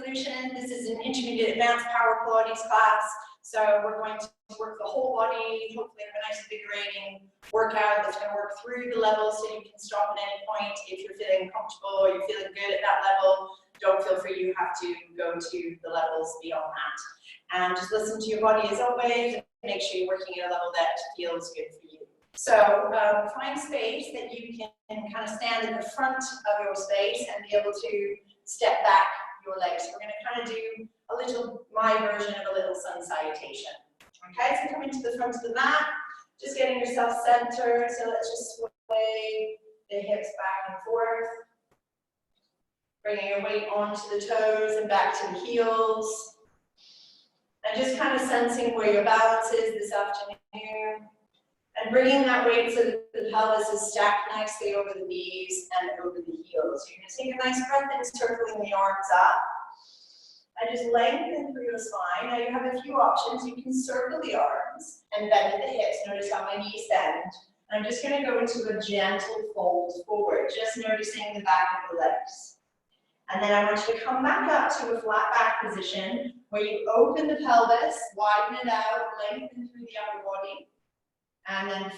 Solution. This is an intermediate advanced power Pilates class. So we're going to work the whole body, hopefully have a nice invigorating workout that's going to work through the levels so you can stop at any point if you're feeling comfortable or you're feeling good at that level. Don't feel free, you have to go to the levels beyond that. And just listen to your body as always, and make sure you're working at a level that feels good for you. So find space that you can kind of stand in the front of your space and be able to step back your legs. We're going to kind of do a little, my version of a little sun salutation. Okay, so coming to the front of the mat, just getting yourself centered. So let's just sway the hips back and forth. Bringing your weight onto the toes and back to the heels. And just kind of sensing where your balance is this afternoon. And bringing that weight so that the pelvis is stacked nicely over the knees and over the heels. You're going to take a nice breath in, circling the arms up. And just lengthen through your spine. Now you have a few options. You can circle the arms and bend at the hips. Notice how my knees bend. I'm just going to go into a gentle fold forward, just noticing the back of the legs. And then I want you to come back up to a flat back position where you open the pelvis, widen it out, lengthen through the upper body. And then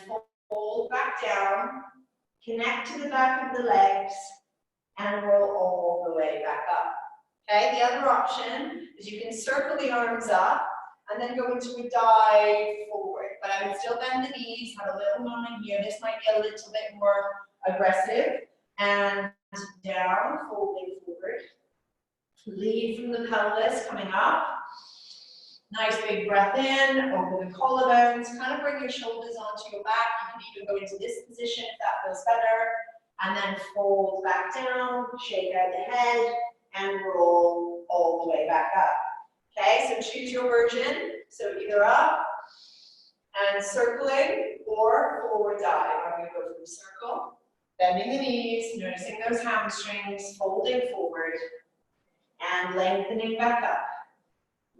fold back down, connect to the back of the legs, and roll all the way back up. Okay, the other option is you can circle the arms up and then go into a dive forward. But I would still bend the knees, have a little moment here. This might be a little bit more aggressive. And down, folding forward. Lead from the pelvis, coming up. Nice big breath in, over the collarbones. Kind of bring your shoulders onto your back. You can even go into this position if that feels better. And then fold back down, shake out the head, and roll all the way back up. Okay, so choose your version. So either up and circling or forward dive. I'm going to go for the circle. Bending the knees, noticing those hamstrings, folding forward, and lengthening back up.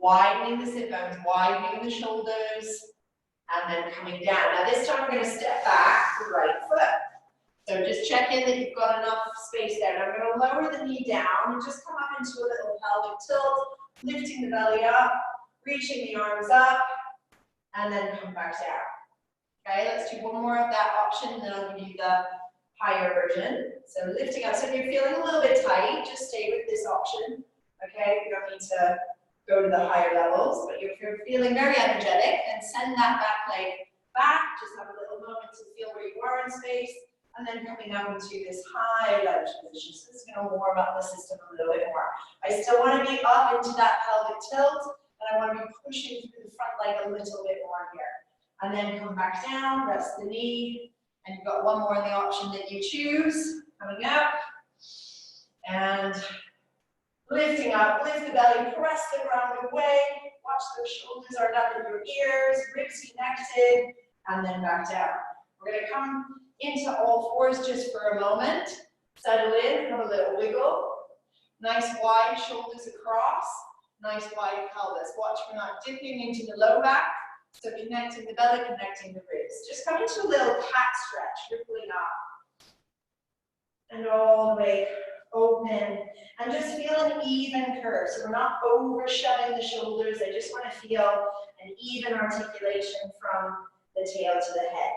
Widening the sit bones, widening the shoulders, and then coming down. Now this time we're going to step back the right foot. So just check in that you've got enough space there. I'm going to lower the knee down and just come up into a little pelvic tilt, lifting the belly up, reaching the arms up, and then come back down. Okay, let's do one more of that option, and then I'll give you the higher version. So lifting up. So if you're feeling a little bit tight, just stay with this option. Okay, you don't need to go to the higher levels, but if you're feeling very energetic, then send that back leg back. Just have a little moment to feel where you are in space, and then coming up into this high lunge position. So this is going to warm up the system a little bit more. I still want to be up into that pelvic tilt, and I want to be pushing through the front leg a little bit more here. And then come back down, rest the knee, and you've got one more in the option that you choose. Coming up, and lifting up, lift the belly, press the ground away, watch those shoulders are up in your ears, ribs connected, and then back down. We're going to come into all fours just for a moment. Settle in, have a little wiggle. Nice wide shoulders across, nice wide pelvis. Watch we're not dipping into the low back, so connecting the belly, connecting the ribs. Just come into a little cat stretch, rippling up. And all the way open, and just feel an even curve. So we're not over shoving the shoulders. I just want to feel an even articulation from the tail to the head.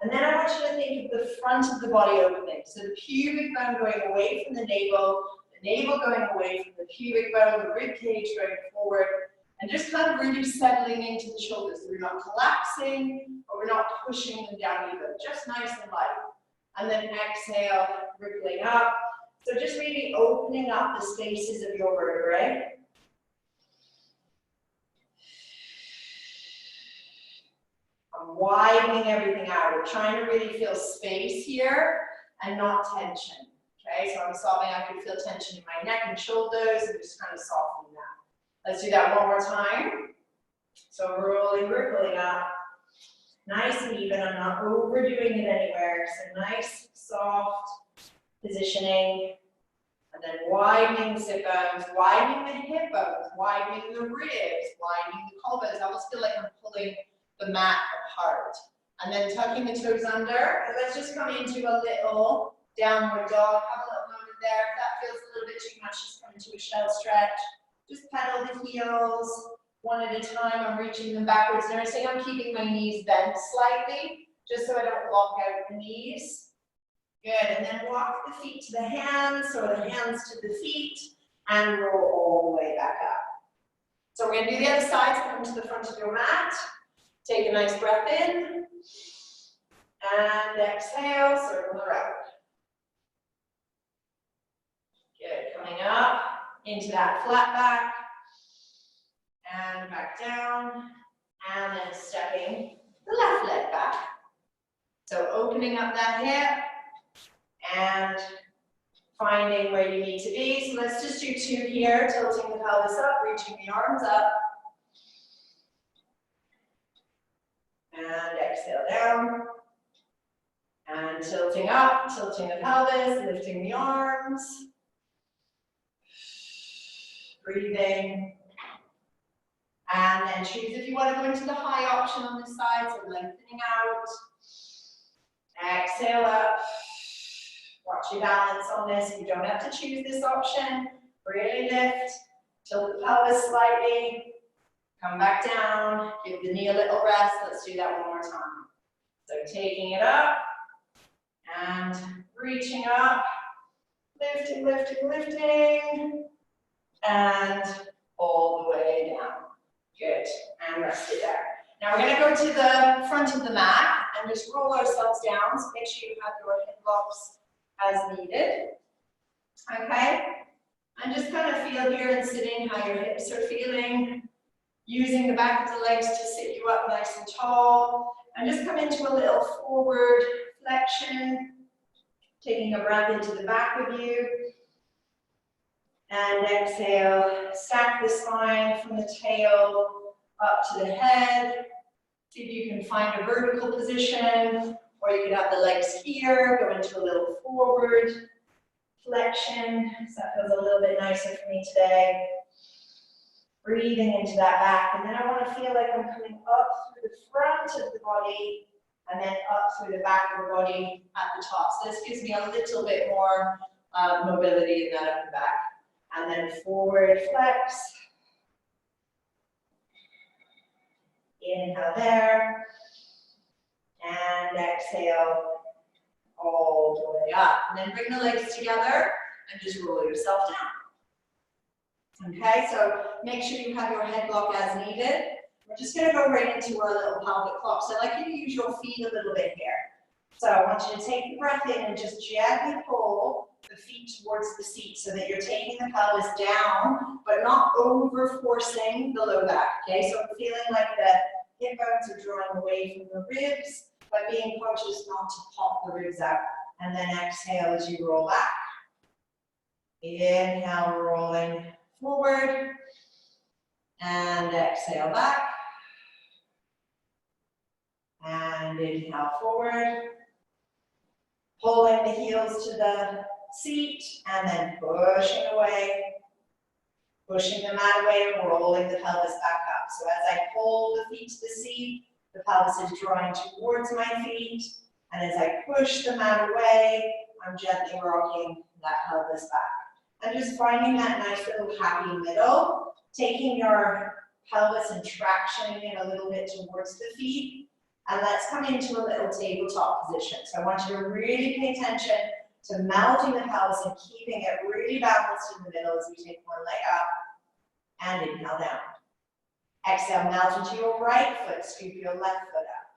And then I want you to think of the front of the body opening. So the pubic bone going away from the navel going away from the pubic bone, the rib cage going forward, and just kind of really settling into the shoulders. So we're not collapsing, but we're not pushing them down either. Just nice and light. And then exhale, rippling up. So just really opening up the spaces of your vertebrae. I'm widening everything out. We're trying to really feel space here and not tension. Okay, so I'm stopping. I can feel tension in my neck and shoulders, and just kind of softening that. Let's do that one more time. So rolling, rippling up. Nice and even. I'm not overdoing it anywhere. So nice, soft positioning. And then widening the sit bones, widening the hip bones, widening the ribs, widening the collarbones. I almost feel like I'm pulling the mat apart. And then tucking the toes under. And let's just come into a little downward dog. Have a little moment there. If that feels a little bit too much, just come into a shell stretch. Just pedal the heels one at a time. I'm reaching them backwards. Noticing I'm keeping my knees bent slightly, just so I don't lock out the knees. Good, and then walk the feet to the hands, or the hands to the feet, and roll all the way back up. So we're going to do the other side, so come to the front of your mat. Take a nice breath in, and exhale, circle around. Good, coming up into that flat back, and back down, and then stepping the left leg back. So opening up that hip, and finding where you need to be. So let's just do 2 here, tilting the pelvis up, reaching the arms up. And exhale down. And tilting up, tilting the pelvis, lifting the arms. Breathing. And then choose if you want to go into the high option on this side, so lengthening out. Exhale up. Watch your balance on this. You don't have to choose this option. Really lift. Tilt the pelvis slightly. Come back down. Give the knee a little rest. Let's do that one more time. So taking it up. And reaching up. Lifting, lifting, lifting. And all the way down. Good. And rest it there. Now we're going to go to the front of the mat and just roll ourselves down. So make sure you have your hip blocks as needed. Okay? And just kind of feel here and sitting how your hips are feeling. Using the back of the legs to sit you up nice and tall. And just come into a little forward flexion. Taking a breath into the back of you. And exhale. Stack the spine from the tail up to the head. See if you can find a vertical position, or you could have the legs here, go into a little forward flexion. So that feels a little bit nicer for me today. Breathing into that back, and then I want to feel like I'm coming up through the front of the body, and then up through the back of the body at the top. So this gives me a little bit more mobility in that upper back. And then forward flex. Inhale there, and exhale all the way up. And then bring the legs together and just roll yourself down. Okay, so make sure you have your head block as needed. We're just going to go right into our little pelvic flop. So I'd like you to use your feet a little bit here. So I want you to take the breath in and just gently pull the feet towards the seat so that you're taking the pelvis down, but not over forcing the low back. Okay, so I'm feeling like the hip bones are drawing away from the ribs, but being conscious not to pop the ribs out. And then exhale as you roll back. Inhale, rolling forward. And exhale back. And inhale forward. Pulling the heels to the seat and then pushing away. Pushing the mat away and rolling the pelvis back up. So as I pull the feet to the seat, the pelvis is drawing towards my feet. And as I push the mat away, I'm gently rocking that pelvis back. And just finding that nice little happy middle, taking your pelvis and tractioning it a little bit towards the feet. And let's come into a little tabletop position. So I want you to really pay attention to melting the pelvis and keeping it really balanced in the middle as we take one leg up and inhale down. Exhale, melt into your right foot, scoop your left foot up.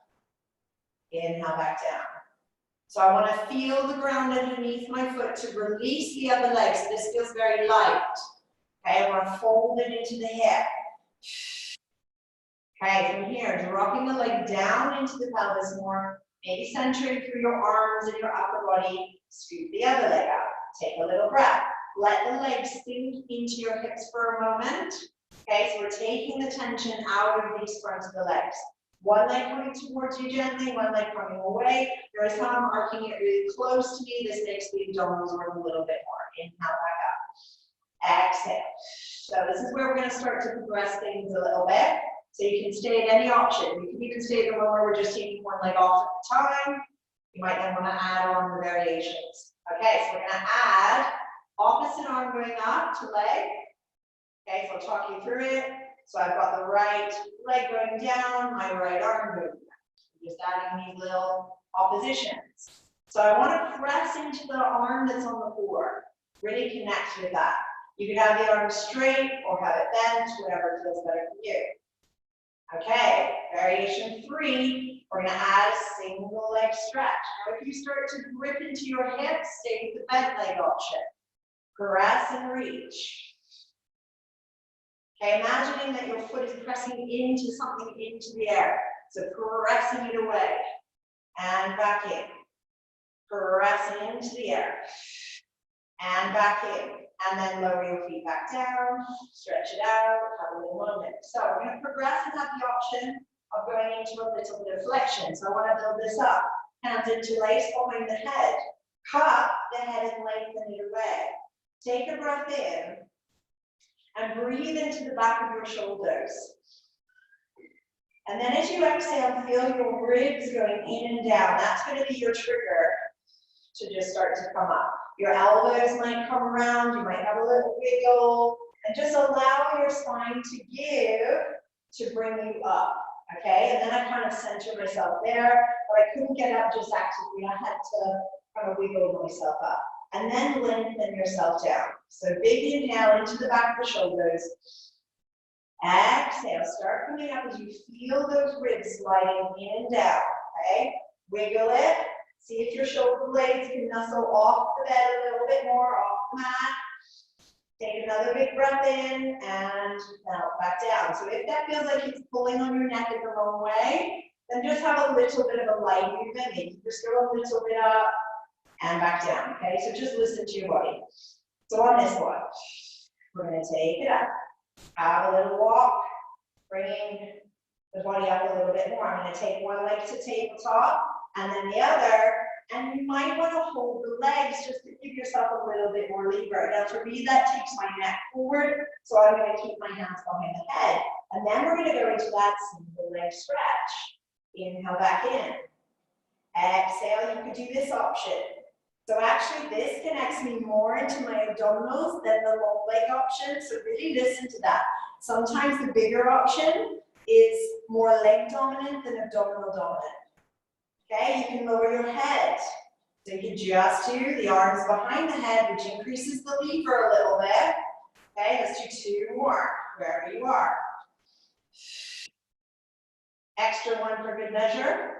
Inhale back down. So I want to feel the ground underneath my foot to release the other leg. So this feels very light. Okay, I want to fold it into the hip. Okay, from here, dropping the leg down into the pelvis more, maybe centering through your arms and your upper body. Scoop the other leg up. Take a little breath. Let the legs sink into your hips for a moment. Okay, so we're taking the tension out of these fronts of the legs. One leg coming towards you gently, one leg coming away. There is how I'm arcing it really close to me. This makes the abdominals work a little bit more. Inhale back up. Exhale. So this is where we're going to start to progress things a little bit. So you can stay at any option. You can even stay at the one where we're just taking one leg off at a time. You might then want to add on the variations. Okay, so we're going to add opposite arm going up to leg. Okay, so I'll talk you through it. So I've got the right leg going down, my right arm going down. Just adding these little oppositions. So I want to press into the arm that's on the floor. Really connect with that. You can have the arm straight or have it bent, whatever feels better for you. Okay, variation 3, we're going to add a single leg stretch. Now if you start to grip into your hips, stay with the bent leg option. Press and reach. Okay, imagining that your foot is pressing into something into the air. So pressing it away and back in. Pressing into the air and back in. And then lower your feet back down, stretch it out, have a little moment. So we're going to progress and have the option of going into a little bit of flexion. So I want to build this up. Hands interlace behind the head. Cup the head and lengthen it away. Take a breath in and breathe into the back of your shoulders. And then as you exhale, feel your ribs going in and down. That's going to be your trigger to just start to come up. Your elbows might come around, you might have a little wiggle, and just allow your spine to give to bring you up, okay? And then I kind of center myself there, but I couldn't get up just actively. I had to kind of wiggle myself up. And then lengthen yourself down. So big inhale into the back of the shoulders. Exhale, start coming up as you feel those ribs sliding in and down, okay? Wiggle it. See if your shoulder blades can nestle off the bed a little bit more, off the mat. Take another big breath in and melt back down. So if that feels like it's pulling on your neck in the wrong way, then just have a little bit of a light movement. Maybe just go a little bit up and back down, okay? So just listen to your body. So on this one, we're going to take it up. Have a little walk, bringing the body up a little bit more. I'm going to take one leg to tabletop, and then the other, and you might want to hold the legs just to give yourself a little bit more lever. Now for me, that takes my neck forward, so I'm going to keep my hands behind the head. And then we're going to go into that single leg stretch. Inhale back in. Exhale, you could do this option. So actually this connects me more into my abdominals than the long leg option, so really listen to that. Sometimes the bigger option is more leg dominant than abdominal dominant. Okay, you can lower your head. So you can just do the arms behind the head, which increases the lever a little bit. Okay, let's do 2 more, wherever you are. Extra one for good measure.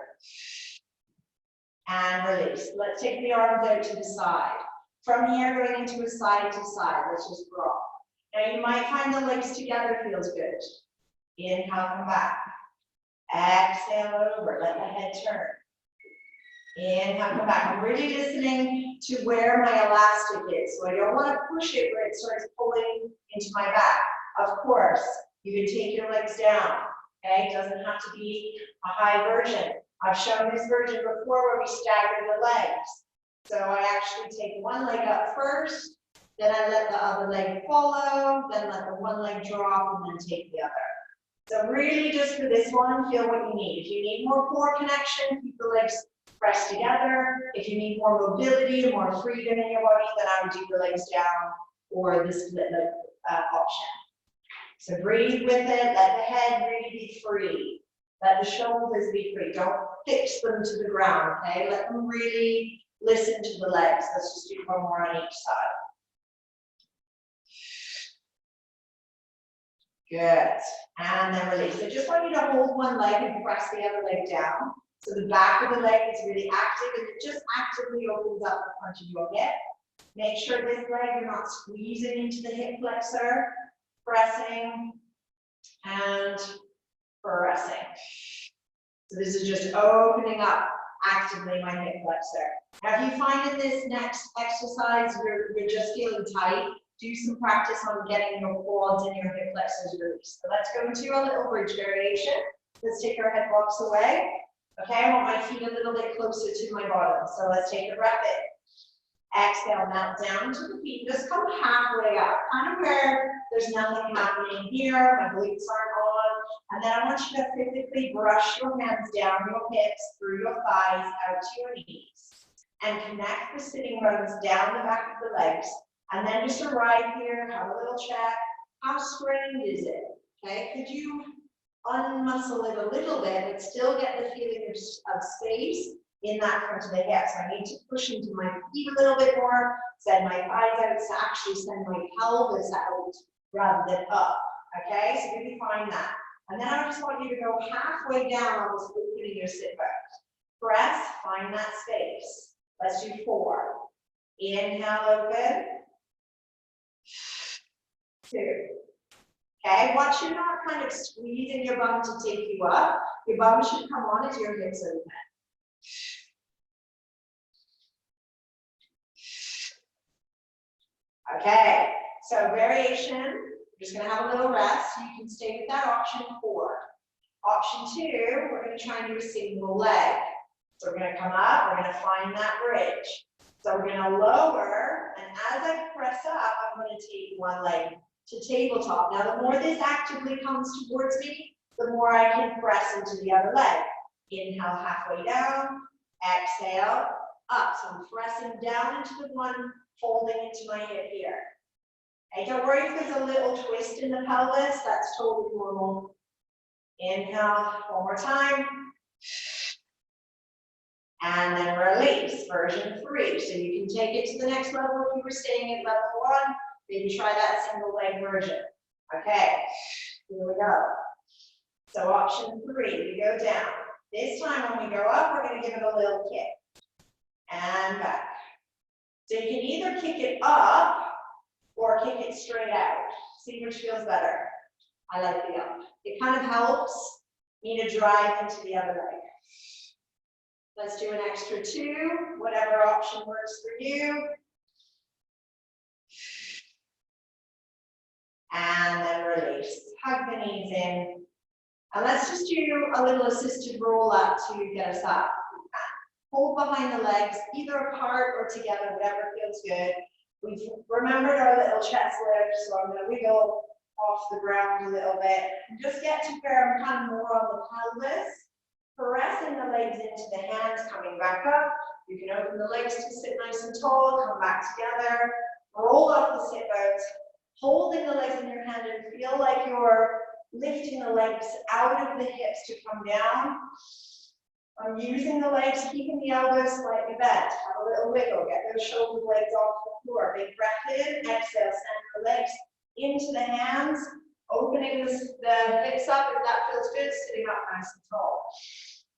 And release. Let's take the arms out to the side. From here, going into a side to side. Let's just rock. Now you might find the legs together feels good. Inhale, come back. Exhale over, let the head turn. Inhale, come back. I'm really listening to where my elastic is. So I don't want to push it where it starts pulling into my back. Of course, you can take your legs down. Okay, it doesn't have to be a high version. I've shown this version before where we stagger the legs. So I actually take one leg up first, then I let the other leg follow, then let the one leg drop, and then take the other. So really just for this one, feel what you need. If you need more core connection, keep the legs pressed together. If you need more mobility, more freedom in your body, then I would do the legs down or the split leg option. So breathe with it, let the head really be free. Let the shoulders be free. Don't fix them to the ground, okay? Let them really listen to the legs. Let's just do one more on each side. Good. And then release. I just want you to hold one leg and press the other leg down. So the back of the leg is really active and it just actively opens up the front of your hip. Make sure this leg, you're not squeezing into the hip flexor, pressing and pressing. So this is just opening up actively my hip flexor. Now if you find in this next exercise you're just feeling tight, do some practice on getting your quads and your hip flexors released. So let's go into a little bridge variation. Let's take our head blocks away. Okay, I want my feet a little bit closer to my bottom. So let's take a breath in. Exhale, melt down to the feet. Just come halfway up, kind of where there's nothing happening here. My glutes aren't on. And then I want you to physically brush your hands down your hips, through your thighs, out to your knees. And connect the sitting bones down the back of the legs. And then just arrive here, have a little check. How strained is it? Okay, could you unmuscle it a little bit, but still get the feeling of space in that front of the hip? So I need to push into my feet a little bit more, send my thighs out, to actually send my pelvis out rather than up. Okay, so really find that. And then I just want you to go halfway down, almost opening your sit bones. Press, find that space. Let's do 4. Inhale, open. 2. Okay, watch you not kind of squeezing your bum to take you up. Your bum should come on as your hips open. Okay, so variation, we're just going to have a little rest. You can stay with that option 4. Option 2, we're going to try and do a single leg. So we're going to come up, we're going to find that bridge. So we're going to lower, and as I press up, I'm going to take one leg to tabletop. Now, the more this actively comes towards me, the more I can press into the other leg. Inhale, halfway down. Exhale, up. So I'm pressing down into the one, folding into my hip here. Okay, don't worry if there's a little twist in the pelvis. That's totally normal. Inhale, one more time. And then release, version 3. So you can take it to the next level if you were staying at level 1. Maybe try that single leg version. Okay, here we go. So option 3, we go down. This time when we go up, we're going to give it a little kick. And back. So you can either kick it up or kick it straight out. See which feels better. I like the up. It kind of helps me to drive into the other leg. Let's do an extra 2, whatever option works for you. And then release. Hug the knees in. And let's just do a little assisted roll up to get us up. Hold behind the legs, either apart or together, whatever feels good. We've remembered our little chest lift, so I'm going to wiggle off the ground a little bit. And just get to where I'm kind of more on the pelvis. Pressing the legs into the hands, coming back up. You can open the legs to sit nice and tall, come back together. Roll up the sit bones. Holding the legs in your hand and feel like you're lifting the legs out of the hips to come down. I'm using the legs, keeping the elbows slightly bent. Have a little wiggle. Get those shoulder blades off the floor. Big breath in. Exhale. Send the legs into the hands. Opening the hips up if that feels good. Sitting up nice and tall.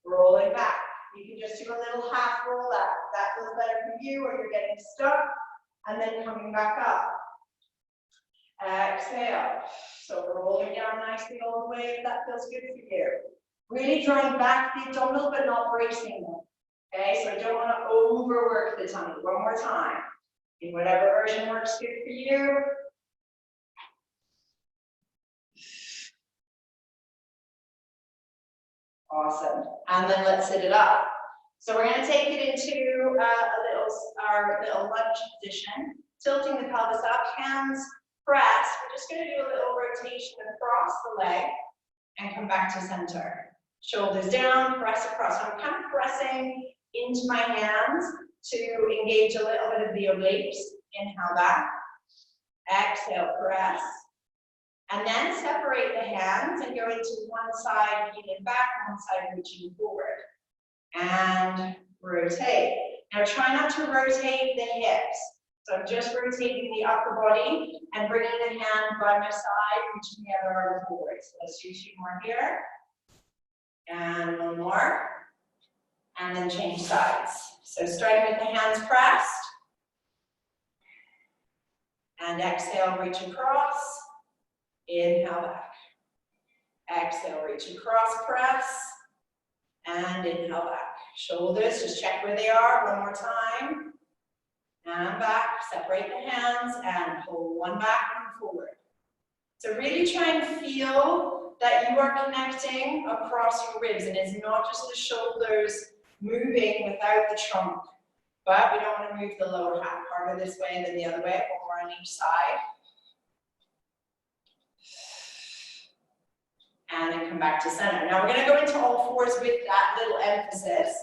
Rolling back. You can just do a little half roll up. If that feels better for you or you're getting stuck. And then coming back up. Exhale. So rolling down nicely all the way if that feels good for you. Really drawing back the abdominal but not bracing them. Okay, so I don't want to overwork the tummy. One more time. In whatever version works good for you. Awesome. And then let's sit it up. So we're going to take it into our little lunge position. Tilting the pelvis up, hands press. We're just going to do a little rotation across the leg and come back to center. Shoulders down, press across. So I'm kind of pressing into my hands to engage a little bit of the obliques. Inhale back. Exhale, press. And then separate the hands and go into one side, leaning back, one side reaching forward. And rotate. Now try not to rotate the hips. So I'm just rotating the upper body and bringing the hand by my side, reaching the other arm forward. So let's do 2 more here. And 1 more. And then change sides. So starting with the hands pressed. And exhale, reach across. Inhale back. Exhale, reach across, press. And inhale back. Shoulders, just check where they are. 1 more time. And back, separate the hands and pull one back and forward. So really try and feel that you are connecting across your ribs and it's not just the shoulders moving without the trunk. But we don't want to move the lower half harder this way than the other way, 1 more on each side. And then come back to center. Now we're going to go into all fours with that little emphasis.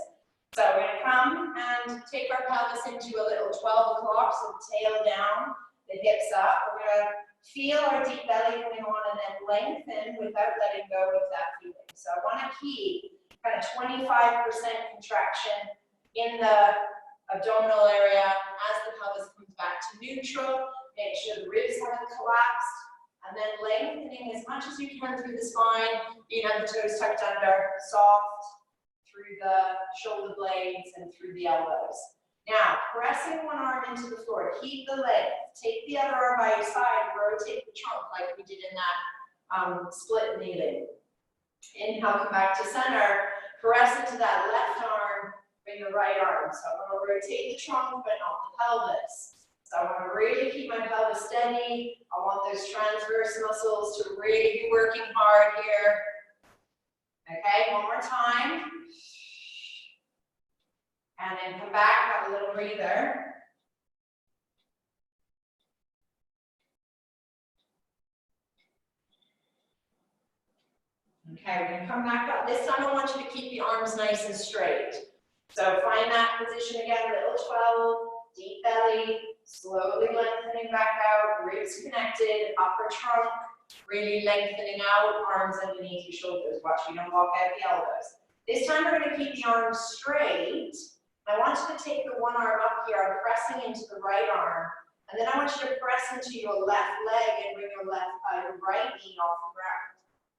So we're going to come and take our pelvis into a little 12 o'clock, so the tail down, the hips up. We're going to feel our deep belly coming on and then lengthen without letting go of that feeling. So I want to keep kind of 25% contraction in the abdominal area as the pelvis comes back to neutral. Make sure the ribs haven't collapsed. And then lengthening as much as you can through the spine. You have the toes tucked under, soft through the shoulder blades and through the elbows. Now, pressing one arm into the floor, keep the length. Take the other arm by your side, rotate the trunk like we did in that split kneeling. Inhale, come back to center. Press into that left arm, bring the right arm. So I'm going to rotate the trunk, but not the pelvis. So I want to really keep my pelvis steady. I want those transverse muscles to really be working hard here. Okay, one more time. And then come back, have a little breather. Okay, we're going to come back up. This time I want you to keep the arms nice and straight. So find that position again, little 12, deep belly, slowly lengthening back out, ribs connected, upper trunk, really lengthening out, arms underneath your shoulders. Watch you don't walk out the elbows. This time we're going to keep the arms straight. I want you to take the one arm up here, I'm pressing into the right arm, and then I want you to press into your left leg and bring your right knee off the ground.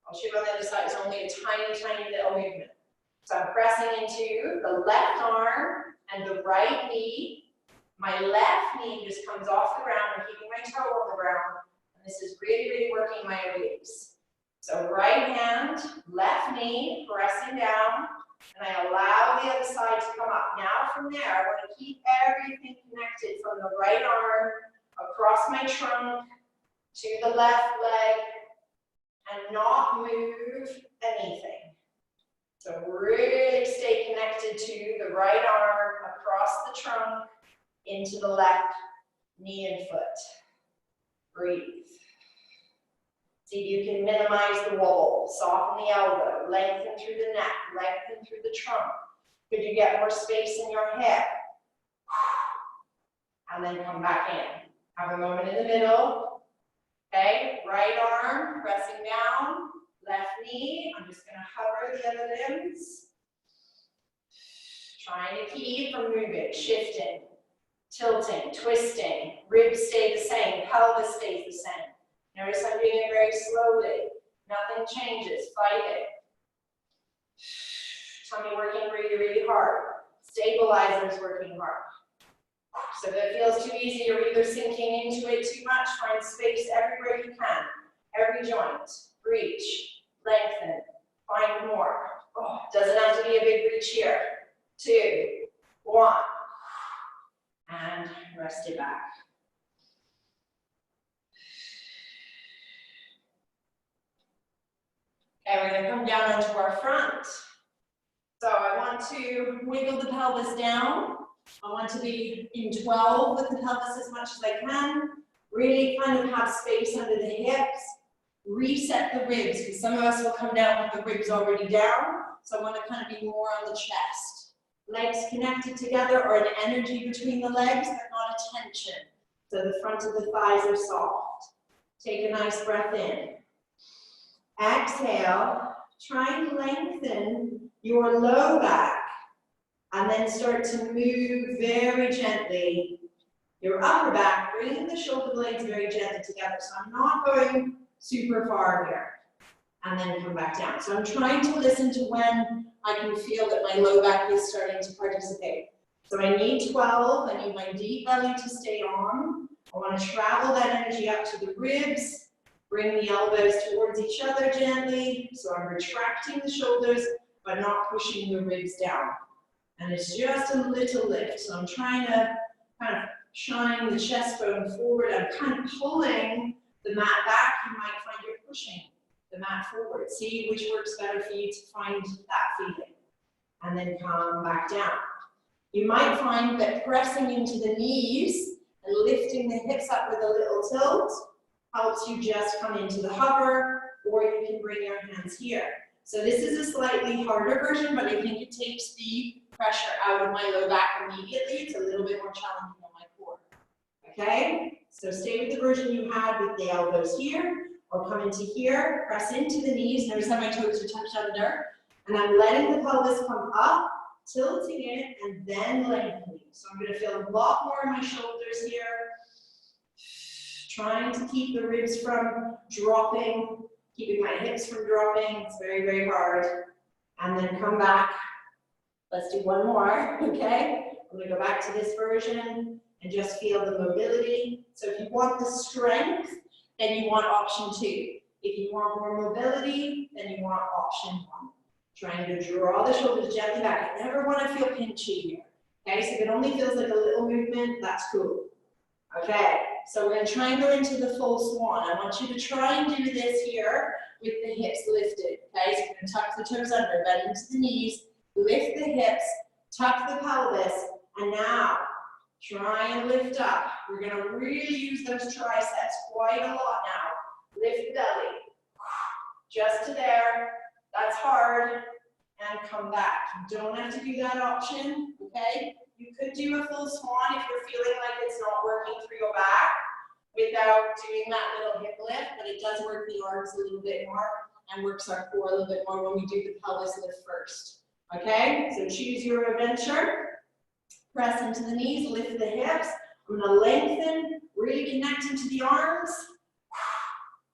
I'll show you on the other side, it's only a tiny, tiny little movement. So I'm pressing into the left arm and the right knee. My left knee just comes off the ground, I'm keeping my toe on the ground, and this is really, really working my obliques. So right hand, left knee, pressing down, and I allow the other side to come up. Now from there, I want to keep everything connected from the right arm, across my trunk, to the left leg, and not move anything. So really stay connected to the right arm, across the trunk, into the left knee and foot. Breathe. See if you can minimize the wobble, soften the elbow, lengthen through the neck, lengthen through the trunk. Could you get more space in your hip? And then come back in. Have a moment in the middle. Okay, right arm pressing down, left knee. I'm just going to hover the other limbs. Trying to keep from moving, shifting, tilting, twisting. Ribs stay the same, pelvis stays the same. Notice I'm doing it very slowly. Nothing changes. Fight it. Tummy working really, really hard. Stabilizers working hard. So if it feels too easy, you're either sinking into it too much, find space everywhere you can. Every joint. Reach. Lengthen. Find more. Oh, doesn't have to be a big reach here. 2, 1. And rest it back. Okay, we're going to come down onto our front. So I want to wiggle the pelvis down. I want to be in 12 with the pelvis as much as I can. Really kind of have space under the hips. Reset the ribs, because some of us will come down with the ribs already down. So I want to kind of be more on the chest. Legs connected together, or an energy between the legs, but not a tension. So the front of the thighs are soft. Take a nice breath in. Exhale, try and lengthen your low back, and then start to move very gently your upper back, bringing the shoulder blades very gently together. So I'm not going super far here, and then come back down. So I'm trying to listen to when I can feel that my low back is starting to participate. So I need 12, I need my deep belly to stay on. I want to travel that energy up to the ribs. Bring the elbows towards each other gently. So I'm retracting the shoulders, but not pushing the ribs down. And it's just a little lift. So I'm trying to kind of shine the chest bone forward. I'm kind of pulling the mat back. You might find you're pushing the mat forward. See which works better for you to find that feeling. And then come back down. You might find that pressing into the knees and lifting the hips up with a little tilt helps you just come into the hover, or you can bring your hands here. So this is a slightly harder version, but I think it takes the pressure out of my low back immediately. It's a little bit more challenging on my core. Okay? So stay with the version you had with the elbows here, or come into here, press into the knees. Notice how my toes are tucked under. And I'm letting the pelvis come up, tilting it, and then lengthening. So I'm going to feel a lot more in my shoulders here. Trying to keep the ribs from dropping, keeping my hips from dropping. It's very, very hard. And then come back. Let's do one more, okay? I'm going to go back to this version and just feel the mobility. So if you want the strength, then you want option 2. If you want more mobility, then you want option 1. Trying to draw the shoulders gently back. I never want to feel pinchy here. Okay, so if it only feels like a little movement, that's cool. Okay, so we're going to triangle into the full swan. I want you to try and do this here with the hips lifted. Okay, so we're going to tuck the toes under, bend into the knees, lift the hips, tuck the pelvis, and now try and lift up. We're going to really use those triceps quite a lot now. Lift the belly. Just to there. That's hard. And come back. You don't have to do that option, okay? You could do a full swan if you're feeling like it's not working through your back without doing that little hip lift, but it does work the arms a little bit more and works our core a little bit more when we do the pelvis lift first. Okay, so choose your adventure. Press into the knees, lift the hips. I'm going to lengthen, really connect into the arms.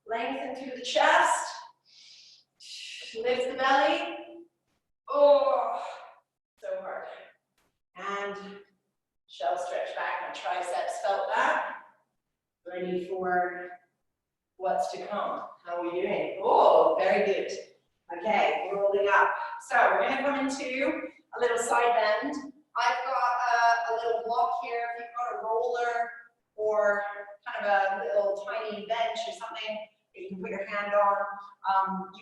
Lengthen through the chest. Lift the belly. Oh, so hard. And shell stretch back. My triceps felt that. Ready for what's to come. How are we doing? Oh, very good. Okay, rolling up. So we're going to come into a little side bend. I've got a little block here. If you've got a roller or kind of a little tiny bench or something that you can put your hand on,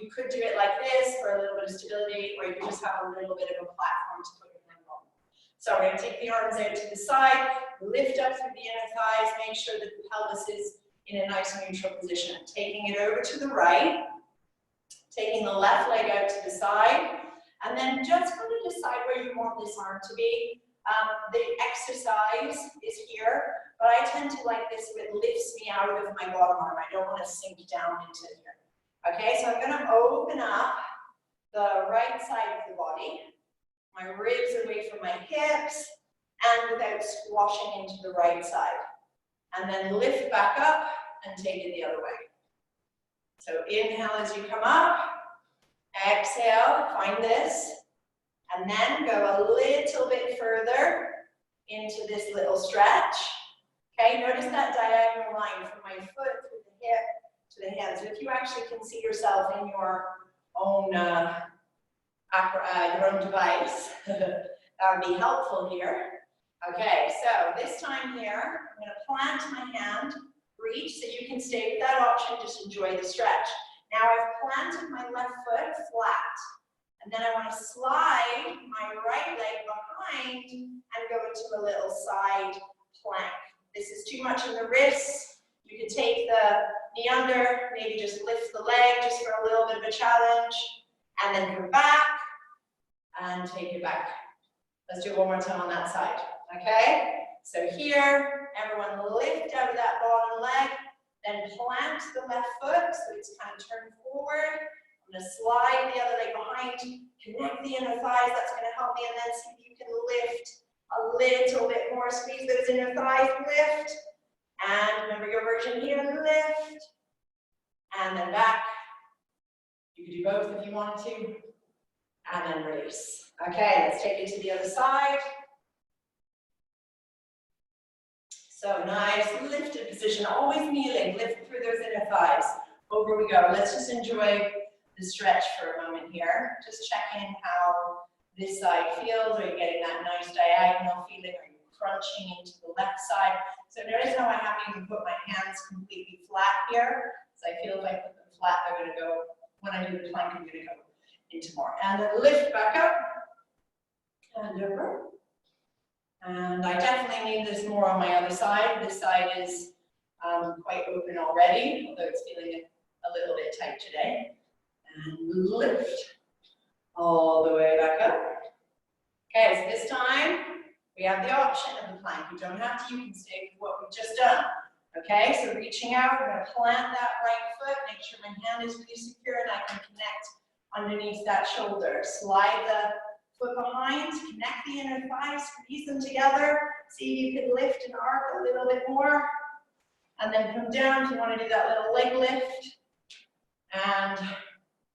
you could do it like this for a little bit of stability, or you could just have a little bit of a platform to put your hand on. So we're going to take the arms out to the side, lift up through the inner thighs, make sure that the pelvis is in a nice neutral position. Taking it over to the right, taking the left leg out to the side, and then just going to decide where you want this arm to be. The exercise is here, but I tend to like this if it lifts me out of my bottom arm. I don't want to sink down into here. Okay, so I'm going to open up the right side of the body, my ribs away from my hips, and without squashing into the right side. And then lift back up and take it the other way. So inhale as you come up, exhale, find this, and then go a little bit further into this little stretch. Okay, notice that diagonal line from my foot through the hip to the hands. If you actually can see yourself in your own device, that would be helpful here. Okay, so this time here, I'm going to plant my hand, reach, so you can stay with that option, just enjoy the stretch. Now I've planted my left foot flat, and then I want to slide my right leg behind and go into a little side plank. This is too much in the wrists. You can take the knee under, maybe just lift the leg just for a little bit of a challenge, and then come back and take it back. Let's do it one more time on that side. Okay, so here, everyone lift out of that bottom leg, then plant the left foot, so it's kind of turned forward. I'm going to slide the other leg behind, connect the inner thighs, that's going to help me, and then see if you can lift a little bit more, squeeze those inner thighs, lift, and remember your version here, lift, and then back. You could do both if you wanted to, and then release. Okay, let's take it to the other side. So nice lifted position, always kneeling, lift through those inner thighs. Over we go. Let's just enjoy the stretch for a moment here. Just check in how this side feels. Are you getting that nice diagonal feeling? Are you crunching into the left side? So notice how I haven't even put my hands completely flat here. So I feel if I put them flat, they're going to go, when I do the plank, I'm going to go into more. And then lift back up and over. And I definitely need this more on my other side. This side is quite open already, although it's feeling a little bit tight today. And lift all the way back up. Okay, so this time we have the option of the plank. You don't have to, you can stay with what we've just done. Okay, so reaching out, I'm going to plant that right foot, make sure my hand is really secure and I can connect underneath that shoulder. Slide the foot behind, connect the inner thighs, squeeze them together. See if you can lift and arc a little bit more. And then come down if you want to do that little leg lift. And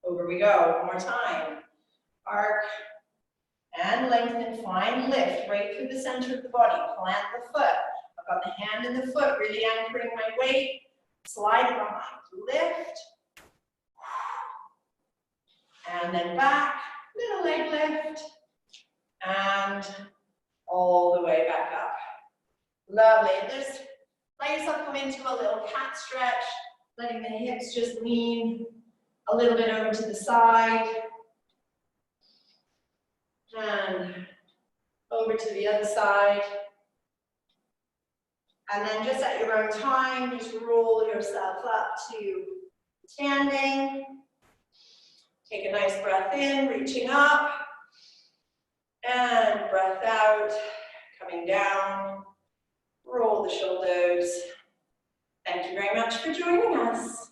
over we go, one more time. Arc and lengthen, find lift right through the center of the body. Plant the foot. I've got the hand and the foot really anchoring my weight. Slide it behind, lift. And then back, little leg lift. And all the way back up. Lovely. Just let yourself come into a little cat stretch, letting the hips just lean a little bit over to the side. And over to the other side. And then just at your own time, just roll yourself up to standing. Take a nice breath in, reaching up. And breath out, coming down. Roll the shoulders. Thank you very much for joining us.